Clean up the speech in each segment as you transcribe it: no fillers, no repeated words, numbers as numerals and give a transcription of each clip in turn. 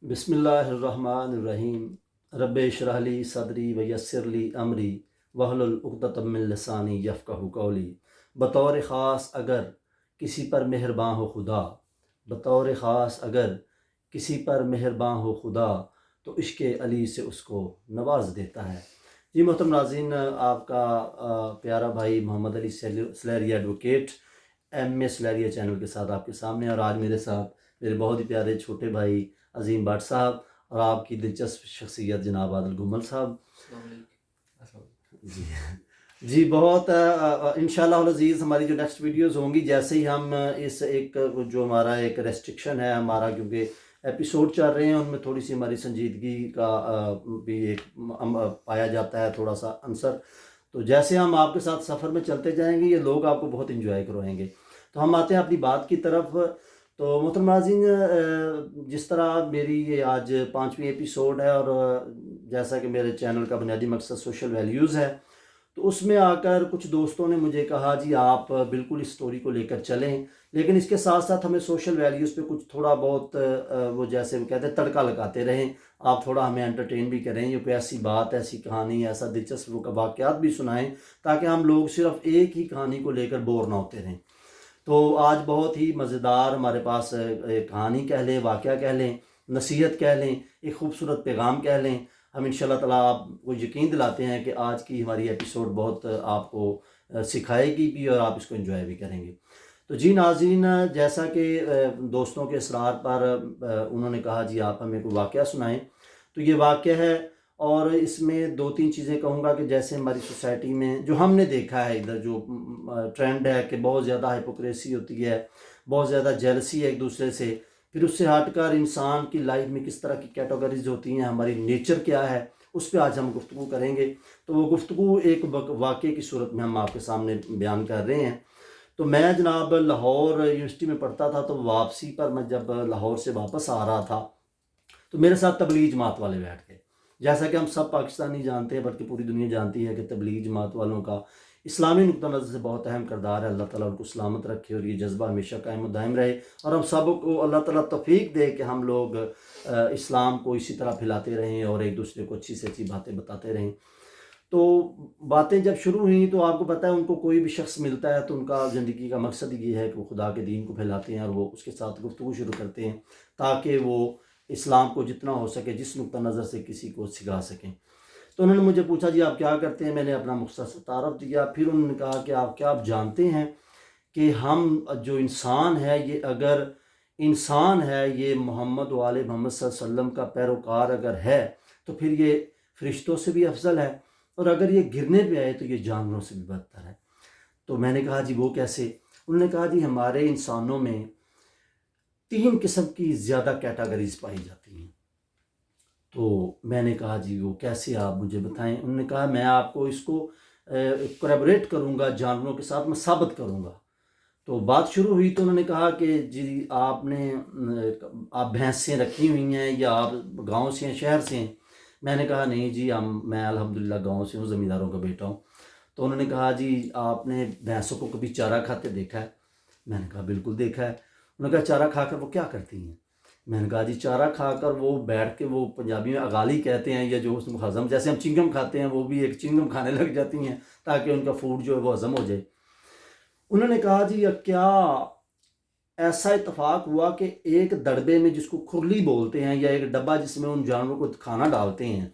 بسم اللہ الرحمن الرحیم رب اشرح لی صدری ویسر لی امری واحلل عقدۃ من لسانی یفقہوا قولی۔ بطور خاص اگر کسی پر مہرباں ہو خدا، بطور خاص اگر کسی پر مہرباں ہو خدا تو عشق علی سے اس کو نواز دیتا ہے۔ جی محترم ناظرین، آپ کا پیارا بھائی محمد علی سلیریہ ایڈوکیٹ ایم اے سلیریہ چینل کے ساتھ آپ کے سامنے، اور آج میرے ساتھ میرے بہت ہی پیارے چھوٹے بھائی عظیم بٹ صاحب اور آپ کی دلچسپ شخصیت جناب عادل گمل صاحب۔ جی جی بہت انشاءاللہ العزیز ہماری جو نیکسٹ ویڈیوز ہوں گی، جیسے ہی ہم اس ایک جو ہمارا ایک ریسٹرکشن ہے ہمارا، کیونکہ ایپیسوڈ چل رہے ہیں ان میں تھوڑی سی ہماری سنجیدگی کا بھی ایک پایا جاتا ہے تھوڑا سا عنصر، تو جیسے ہم آپ کے ساتھ سفر میں چلتے جائیں گے یہ لوگ آپ کو بہت انجوائے کروائیں گے۔ تو ہم آتے ہیں اپنی بات کی طرف۔ تو محترم ناظرین، جس طرح میری یہ آج 5ویں ایپیسوڈ ہے، اور جیسا کہ میرے چینل کا بنیادی مقصد سوشل ویلیوز ہے، تو اس میں آ کر کچھ دوستوں نے مجھے کہا جی آپ بالکل اس سٹوری کو لے کر چلیں، لیکن اس کے ساتھ ساتھ ہمیں سوشل ویلیوز پہ کچھ تھوڑا بہت وہ جیسے وہ کہتے ہیں تڑکا لگاتے رہیں، آپ تھوڑا ہمیں انٹرٹین بھی کریں، یہ کوئی ایسی بات، ایسی کہانی، ایسا دلچسپ واقعات بھی سنائیں تاکہ ہم لوگ صرف ایک ہی کہانی کو لے کر بور نہ ہوتے رہیں۔ تو آج بہت ہی مزیدار ہمارے پاس کہانی کہہ لیں، واقعہ کہہ لیں، نصیحت کہہ لیں، ایک خوبصورت پیغام کہہ لیں۔ ہم انشاءاللہ تعالیٰ آپ کو یقین دلاتے ہیں کہ آج کی ہماری ایپیسوڈ بہت آپ کو سکھائے گی بھی اور آپ اس کو انجوائے بھی کریں گے۔ تو جی ناظرین، جیسا کہ دوستوں کے اصرار پر انہوں نے کہا جی آپ ہمیں کوئی واقعہ سنائیں، تو یہ واقعہ ہے، اور اس میں 2-3 چیزیں کہوں گا کہ جیسے ہماری سوسائٹی میں جو ہم نے دیکھا ہے ادھر جو ٹرینڈ ہے کہ بہت زیادہ ہائپوکریسی ہوتی ہے، بہت زیادہ جیلسی ہے ایک دوسرے سے، پھر اس سے ہٹ کر انسان کی لائف میں کس طرح کی کیٹیگریز ہوتی ہیں، ہماری نیچر کیا ہے، اس پہ آج ہم گفتگو کریں گے۔ تو وہ گفتگو ایک واقعے کی صورت میں ہم آپ کے سامنے بیان کر رہے ہیں۔ تو میں جناب لاہور یونیورسٹی میں پڑھتا تھا، تو واپسی پر میں جب لاہور سے واپس آ رہا تھا تو میرے ساتھ تبلیغ جماعت والے بیٹھ گئے۔ جیسا کہ ہم سب پاکستانی جانتے ہیں بلکہ پوری دنیا جانتی ہے کہ تبلیغ جماعت والوں کا اسلامی نقطہ نظر سے بہت اہم کردار ہے۔ اللہ تعالیٰ ان کو سلامت رکھے اور یہ جذبہ ہمیشہ قائم و دائم رہے، اور ہم سب کو اللہ تعالیٰ توفیق دے کہ ہم لوگ اسلام کو اسی طرح پھیلاتے رہیں اور ایک دوسرے کو اچھی سے اچھی باتیں بتاتے رہیں۔ تو باتیں جب شروع ہوئیں تو آپ کو پتہ ہے ان کو کوئی بھی شخص ملتا ہے تو ان کا زندگی کا مقصد یہ ہے کہ وہ خدا کے دین کو پھیلاتے ہیں، اور وہ اس کے ساتھ گفتگو شروع کرتے ہیں تاکہ وہ اسلام کو جتنا ہو سکے جس نقطہ نظر سے کسی کو سکھا سکیں۔ تو انہوں نے مجھے پوچھا جی آپ کیا کرتے ہیں، میں نے اپنا مختصر تعارف دیا، پھر انہوں نے کہا کہ آپ جانتے ہیں کہ ہم جو انسان ہے، یہ اگر انسان ہے، یہ محمد و آل محمد صلی اللہ علیہ وسلم کا پیروکار اگر ہے تو پھر یہ فرشتوں سے بھی افضل ہے، اور اگر یہ گرنے پہ آئے تو یہ جانوروں سے بھی بدتر ہے۔ تو میں نے کہا جی وہ کیسے؟ انہوں نے کہا جی ہمارے انسانوں میں 3 قسم کی زیادہ کیٹیگریز پائی جاتی ہیں۔ تو میں نے کہا جی وہ کیسے، آپ مجھے بتائیں۔ انہوں نے کہا میں آپ کو اس کو کولیبریٹ کروں گا جانوروں کے ساتھ، میں ثابت کروں گا۔ تو بات شروع ہوئی تو انہوں نے کہا کہ جی آپ بھینسیں رکھی ہوئی ہیں یا آپ گاؤں سے ہیں، شہر سے ہیں؟ میں نے کہا نہیں جی میں الحمدللہ گاؤں سے ہوں، زمینداروں کا بیٹا ہوں۔ تو انہوں نے کہا جی آپ نے بھینسوں کو کبھی چارہ کھاتے دیکھا ہے؟ میں نے کہا بالکل دیکھا ہے۔ انہوں نے کہا چارہ کھا کر وہ کیا کرتی ہیں؟ میں نے کہا جی چارہ کھا کر وہ بیٹھ کے، وہ پنجابی میں اگالی کہتے ہیں، یا جو اس میں ہضم، جیسے ہم چنگم کھاتے ہیں وہ بھی ایک چنگم کھانے لگ جاتی ہیں تاکہ ان کا فوڈ جو ہے وہ ہضم ہو جائے۔ انہوں نے کہا جی کیا ایسا اتفاق ہوا کہ ایک دڑبے میں، جس کو کھرلی بولتے ہیں، یا ایک ڈبہ جس میں ان جانوروں کو کھانا ڈالتے ہیں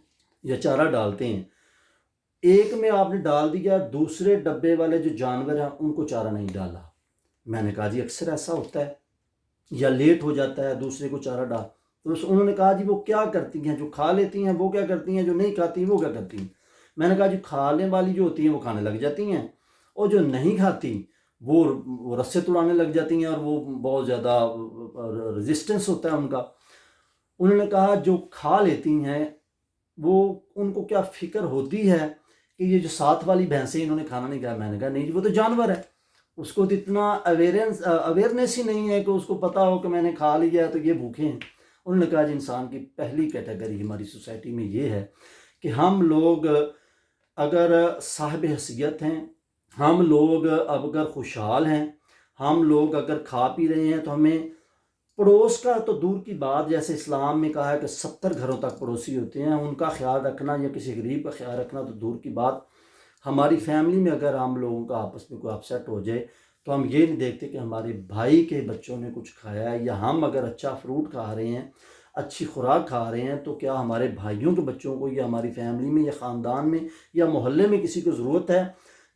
یا چارہ ڈالتے ہیں، ایک میں آپ نے ڈال دیا، دوسرے ڈبے والے جو جانور ہیں ان کو چارہ نہیں ڈالا؟ میں نے کہا جی اکثر ایسا ہوتا ہے، یا لیٹ ہو جاتا ہے دوسرے کو چارہ ڈال۔ تو انہوں نے کہا جی وہ کیا کرتی ہیں، جو کھا لیتی ہیں وہ کیا کرتی ہیں، جو نہیں کھاتی وہ کیا کرتی ہیں؟ میں نے کہا جی کھانے والی جو ہوتی ہیں وہ کھانے لگ جاتی ہیں، اور جو نہیں کھاتی وہ رسے توڑانے لگ جاتی ہیں، اور وہ بہت زیادہ ریزسٹنس ہوتا ہے ان کا۔ انہوں نے کہا جو کھا لیتی ہیں وہ ان کو کیا فکر ہوتی ہے کہ یہ جو ساتھ والی بھینسیں انہوں نے کھانا نہیں کھایا؟ میں نے کہا نہیں جی وہ تو جانور ہے، اس کو تو اتنا اویئرنیس ہی نہیں ہے کہ اس کو پتا ہو کہ میں نے کھا لیا ہے تو یہ بھوکے ہیں۔ انہوں نے کہا جی انسان کی پہلی کیٹیگری ہماری سوسائٹی میں یہ ہے کہ ہم لوگ اگر صاحب حیثیت ہیں، ہم لوگ اب اگر خوشحال ہیں، ہم لوگ اگر کھا پی رہے ہیں، تو ہمیں پڑوس کا تو دور کی بات، جیسے اسلام میں کہا ہے کہ 70 گھروں تک پڑوسی ہوتے ہیں، ان کا خیال رکھنا یا کسی غریب کا خیال رکھنا تو دور کی بات، ہماری فیملی میں اگر ہم لوگوں کا آپس میں کوئی اپسیٹ ہو جائے تو ہم یہ نہیں دیکھتے کہ ہمارے بھائی کے بچوں نے کچھ کھایا ہے، یا ہم اگر اچھا فروٹ کھا رہے ہیں، اچھی خوراک کھا رہے ہیں، تو کیا ہمارے بھائیوں کے بچوں کو یا ہماری فیملی میں یا خاندان میں یا محلے میں کسی کو ضرورت ہے؟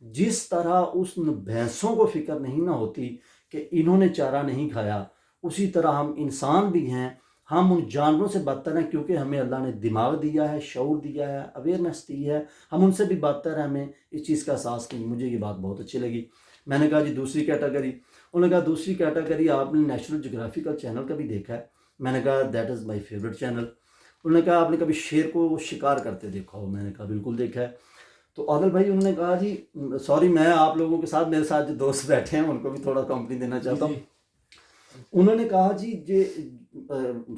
جس طرح اس بھینسوں کو فکر نہیں نہ ہوتی کہ انہوں نے چارہ نہیں کھایا، اسی طرح ہم انسان بھی ہیں، ہم ان جانوروں سے بدتر ہیں، کیونکہ ہمیں اللہ نے دماغ دیا ہے، شعور دیا ہے، اویئرنیس دی ہے، ہم ان سے بھی بدتر ہیں، ہمیں اس چیز کا احساس نہیں۔ مجھے یہ بات بہت اچھی لگی۔ میں نے کہا جی دوسری کیٹیگری، انہوں نے کہا دوسری کیٹیگری آپ نے نیشنل جغرافیکل چینل کا بھی دیکھا ہے؟ میں نے کہا that is my favourite channel. انہوں نے کہا آپ نے کبھی شیر کو شکار کرتے دیکھا ہو؟ میں نے کہا بالکل دیکھا ہے۔ تو عادل بھائی انہوں نے کہا جی سوری، میں آپ لوگوں کے ساتھ، میرے ساتھ جو دوست بیٹھے ہیں ان کو بھی تھوڑا کمپنی دینا چاہتا ہوں۔ انہوں نے کہا جی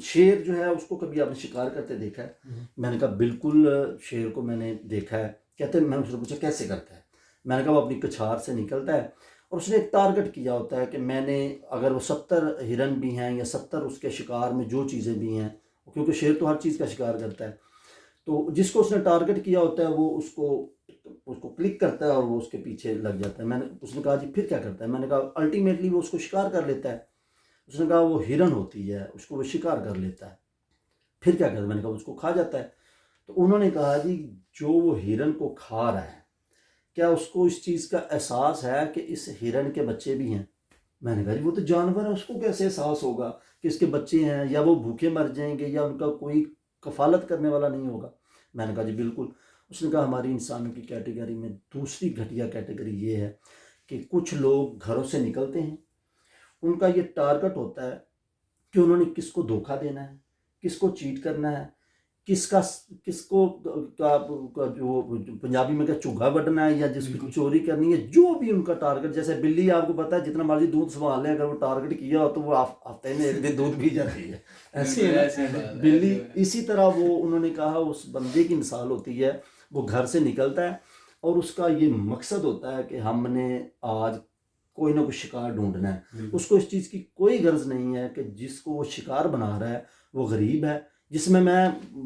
شیر جو ہے اس کو کبھی آپ نے شکار کرتے دیکھا ہے؟ میں نے کہا بالکل شیر کو میں نے دیکھا ہے۔ کہتے ہیں، میں نے اس سے پوچھا کیسے کرتا ہے؟ میں نے کہا وہ اپنی کچھار سے نکلتا ہے اور اس نے ایک ٹارگٹ کیا ہوتا ہے کہ میں نے اگر وہ 70 ہرن بھی ہیں یا 70 اس کے شکار میں جو چیزیں بھی ہیں، کیونکہ شیر تو ہر چیز کا شکار کرتا ہے، تو جس کو اس نے ٹارگٹ کیا ہوتا ہے وہ اس کو کلک کرتا ہے اور وہ اس کے پیچھے لگ جاتا ہے۔ اس نے کہا جی پھر کیا کرتا ہے؟ میں نے کہا الٹیمیٹلی وہ اس کو شکار کر لیتا ہے۔ اس نے کہا وہ ہرن ہوتی ہے، اس کو وہ شکار کر لیتا ہے، پھر کیا کرتا ہے؟ میں نے کہا اس کو کھا جاتا ہے۔ تو انہوں نے کہا جی جو وہ ہرن کو کھا رہا ہے، کیا اس کو اس چیز کا احساس ہے کہ اس ہرن کے بچے بھی ہیں؟ میں نے کہا جی وہ تو جانور ہے، اس کو کیسے احساس ہوگا کہ اس کے بچے ہیں، یا وہ بھوکے مر جائیں گے یا ان کا کوئی کفالت کرنے والا نہیں ہوگا؟ میں نے کہا جی بالکل۔ اس نے کہا ہماری انسانوں کی کیٹیگری میں دوسری گھٹیا کیٹیگری یہ ہے کہ کچھ لوگ گھروں سے نکلتے ہیں، ان کا یہ ٹارگٹ ہوتا ہے کہ انہوں نے کس کو دھوکہ دینا ہے، کس کو چیٹ کرنا ہے، کس کو جو پنجابی میں کیا چوگا بڑھنا ہے، یا جس کو چوری کرنی ہے، جو بھی ان کا ٹارگٹ۔ جیسے بلی آپ کو پتہ ہے جتنا مرضی دودھ سنبھال لیں، اگر وہ ٹارگٹ کیا ہو تو وہ ہفتے میں ایک دن دودھ پی جاتی ہے، ایسی ہے بلی۔ اسی طرح وہ انہوں نے کہا اس بندے کی مثال ہوتی ہے، وہ گھر سے نکلتا ہے اور اس کا یہ مقصد ہوتا ہے کہ ہم نے آج کوئی نہ کوئی شکار ڈھونڈنا ہے۔ اس کو اس چیز کی کوئی غرض نہیں ہے کہ جس کو وہ شکار بنا رہا ہے وہ غریب ہے، جس میں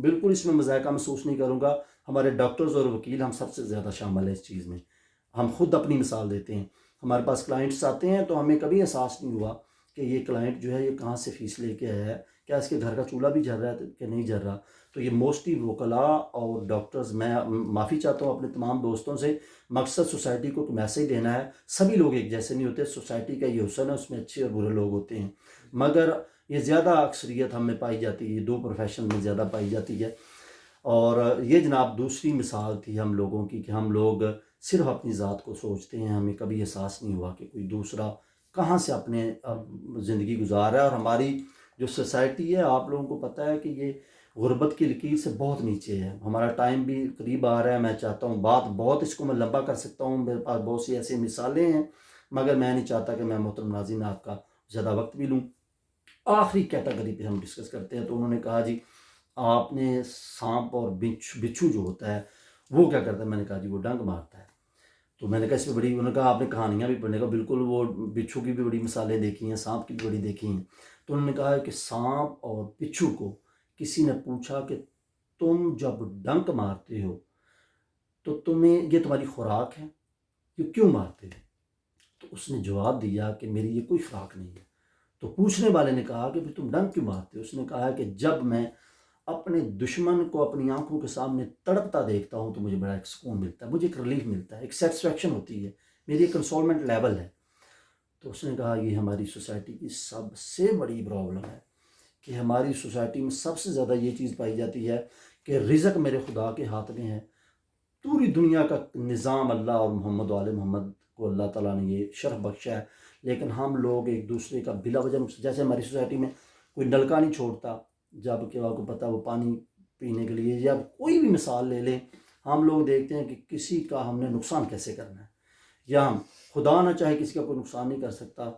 بالکل اس میں مذائقہ محسوس نہیں کروں گا۔ ہمارے ڈاکٹرز اور وکیل ہم سب سے زیادہ شامل ہیں اس چیز میں، ہم خود اپنی مثال دیتے ہیں۔ ہمارے پاس کلائنٹس آتے ہیں تو ہمیں کبھی احساس نہیں ہوا کہ یہ کلائنٹ جو ہے یہ کہاں سے فیس لے کے آیا ہے، کیا اس کے گھر کا چولہا بھی جل رہا ہے کہ نہیں جل رہا۔ تو یہ موسٹلی وکلاء اور ڈاکٹرز، میں معافی چاہتا ہوں اپنے تمام دوستوں سے، مقصد سوسائٹی کو ایک میسیج دینا ہے۔ سبھی لوگ ایک جیسے نہیں ہوتے، سوسائٹی کا یہ حسن ہے، اس میں اچھے اور برے لوگ ہوتے ہیں، مگر یہ زیادہ اکثریت ہم میں پائی جاتی ہے، یہ دو پروفیشن میں زیادہ پائی جاتی ہے۔ اور یہ جناب دوسری مثال تھی ہم لوگوں کی کہ ہم لوگ صرف اپنی ذات کو سوچتے ہیں، ہمیں کبھی احساس نہیں ہوا کہ کوئی دوسرا کہاں سے اپنے زندگی گزار رہا ہے۔ اور ہماری جو سوسائٹی ہے، آپ لوگوں کو پتہ ہے کہ یہ غربت کی لکیر سے بہت نیچے ہے۔ ہمارا ٹائم بھی قریب آ رہا ہے، میں چاہتا ہوں بات بہت اس کو میں لمبا کر سکتا ہوں، میرے پاس بہت سی ایسی مثالیں ہیں، مگر میں نہیں چاہتا کہ میں محترم ناظرین آپ کا زیادہ وقت بھی لوں۔ آخری کیٹیگری پہ ہم ڈسکس کرتے ہیں۔ تو انہوں نے کہا جی آپ نے سانپ اور بچھو جو ہوتا ہے وہ کیا کرتا ہے؟ میں نے کہا جی وہ ڈنک مارتا ہے۔ تو میں نے کہا اس میں بڑی، انہوں نے کہا آپ نے کہانیاں بھی پڑھنے کا، بالکل وہ بچھو کی بھی بڑی مثالیں دیکھی ہیں، سانپ کی بھی بڑی دیکھی ہیں۔ تو انہوں نے کہا کہ سانپ اور بچھو کو کسی نے پوچھا کہ تم جب ڈنک مارتے ہو تو تمہیں یہ تمہاری خوراک ہے، یہ کیوں مارتے ہو؟ تو اس نے جواب دیا کہ میری یہ کوئی خوراک نہیں ہے۔ تو پوچھنے والے نے کہا کہ پھر تم ڈنک کیوں مارتے ہو؟ اس نے کہا کہ جب میں اپنے دشمن کو اپنی آنکھوں کے سامنے تڑپتا دیکھتا ہوں تو مجھے بڑا ایک سکون ملتا ہے، مجھے ایک ریلیف ملتا ہے، ایک سیٹسفیکشن ہوتی ہے، میری ایک کنسولمنٹ لیول ہے۔ تو اس نے کہا یہ ہماری سوسائٹی کی سب سے بڑی پرابلم ہے کہ ہماری سوسائٹی میں سب سے زیادہ یہ چیز پائی جاتی ہے کہ رزق میرے خدا کے ہاتھ میں ہے۔ پوری دنیا کا نظام اللہ اور محمد و آل محمد کو اللہ تعالیٰ نے یہ شرف بخشا ہے، لیکن ہم لوگ ایک دوسرے کا بلا وجہ، جیسے ہماری سوسائٹی میں کوئی نلکا نہیں چھوڑتا جب کہ آپ کو پتہ وہ پانی پینے کے لیے، یا کوئی بھی مثال لے لیں، ہم لوگ دیکھتے ہیں کہ کسی کا ہم نے نقصان کیسے کرنا ہے، یا ہم خدا نہ چاہے کسی کا کوئی نقصان نہیں کر سکتا،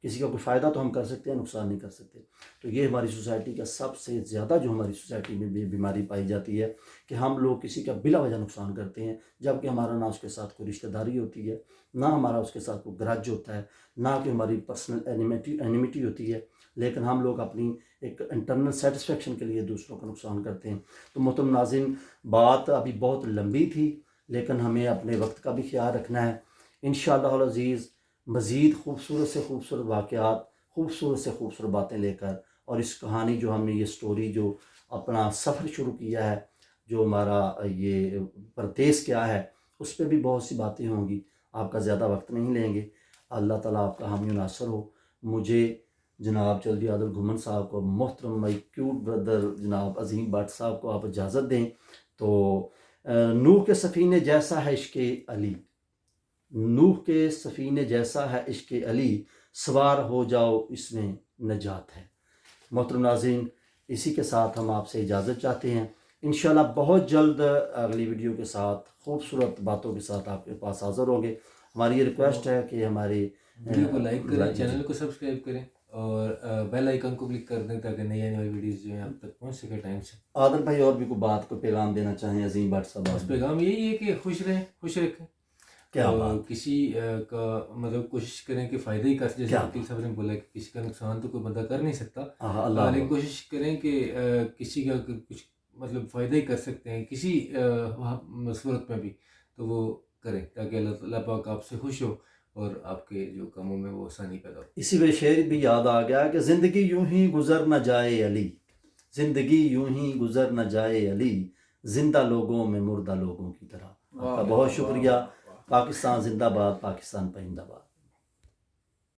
کسی کا کوئی فائدہ تو ہم کر سکتے ہیں، نقصان نہیں کر سکتے۔ تو یہ ہماری سوسائٹی کا سب سے زیادہ جو ہماری سوسائٹی میں بیماری پائی جاتی ہے کہ ہم لوگ کسی کا بلا وجہ نقصان کرتے ہیں، جب کہ ہمارا نہ اس کے ساتھ کوئی رشتہ داری ہوتی ہے، نہ ہمارا اس کے ساتھ کوئی گرج ہوتا ہے، نہ کہ ہماری پرسنل اینیمیٹی ہوتی ہے۔ لیکن ہم لوگ اپنی ایک انٹرنل سیٹسفیکشن کے لیے دوسروں کا نقصان کرتے ہیں. تو محترم ناظرین، بات ابھی بہت لمبی تھی لیکن ہمیں اپنے وقت کا بھی خیال رکھنا ہے. انشاءاللہ العزیز مزید خوبصورت سے خوبصورت واقعات، خوبصورت سے خوبصورت باتیں لے کر، اور اس کہانی جو ہم نے یہ سٹوری جو اپنا سفر شروع کیا ہے، جو ہمارا یہ پردیس کیا ہے، اس پہ بھی بہت سی باتیں ہوں گی. آپ کا زیادہ وقت نہیں لیں گے. اللہ تعالیٰ آپ کا حامی و ناصر ہو. مجھے جناب چودھری عادل گھمن صاحب کو، محترم مائی کیوٹ بردر جناب عظیم بٹ صاحب کو آپ اجازت دیں. تو نوح کے سفینے جیسا ہے عشق علی، نوح کے سفینے جیسا ہے عشق علی، سوار ہو جاؤ اس میں نجات ہے. محترم ناظرین، اسی کے ساتھ ہم آپ سے اجازت چاہتے ہیں. انشاءاللہ بہت جلد اگلی ویڈیو کے ساتھ خوبصورت باتوں کے ساتھ آپ کے پاس حاضر ہوں گے. ہماری یہ ریکویسٹ ہے کہ ہماری ویڈیو کو لائک کریں، چینل کو سبسکرائب کریں اور بیل آئیکن کو کلک کر دیں تاکہ نئی آنے والی ویڈیوز جو ہیں آپ تک پہنچ سکے ٹائم سے. عادل بھائی اور بھی کوئی بات، کوئی پیغام دینا چاہیں عظیم بٹ صاحب؟ بس پیغام یہی ہے کہ خوش رہیں، خوش رکھیں. کیا بات، کسی کا مطلب کوشش کریں کہ فائدہ ہی کر، جیسے وکیل صاحب نے بولا کہ کسی کا نقصان تو کوئی بندہ کر نہیں سکتا، لیکن کوشش کریں کہ کسی کا کچھ مطلب فائدہ ہی کر سکتے ہیں کسی صورت میں بھی تو وہ کریں تاکہ اللہ پاک آپ سے خوش ہو اور آپ کے جو کاموں میں وہ آسانی پیدا ہو. اسی پہ شعر بھی یاد آ گیا کہ زندگی یوں ہی گزر نہ جائے علی، زندگی یوں ہی گزر نہ جائے علی، زندہ لوگوں میں مردہ لوگوں کی طرح. آپ کا بہت شکریہ. پاکستان زندہ باد، پاکستان پرندہ باد.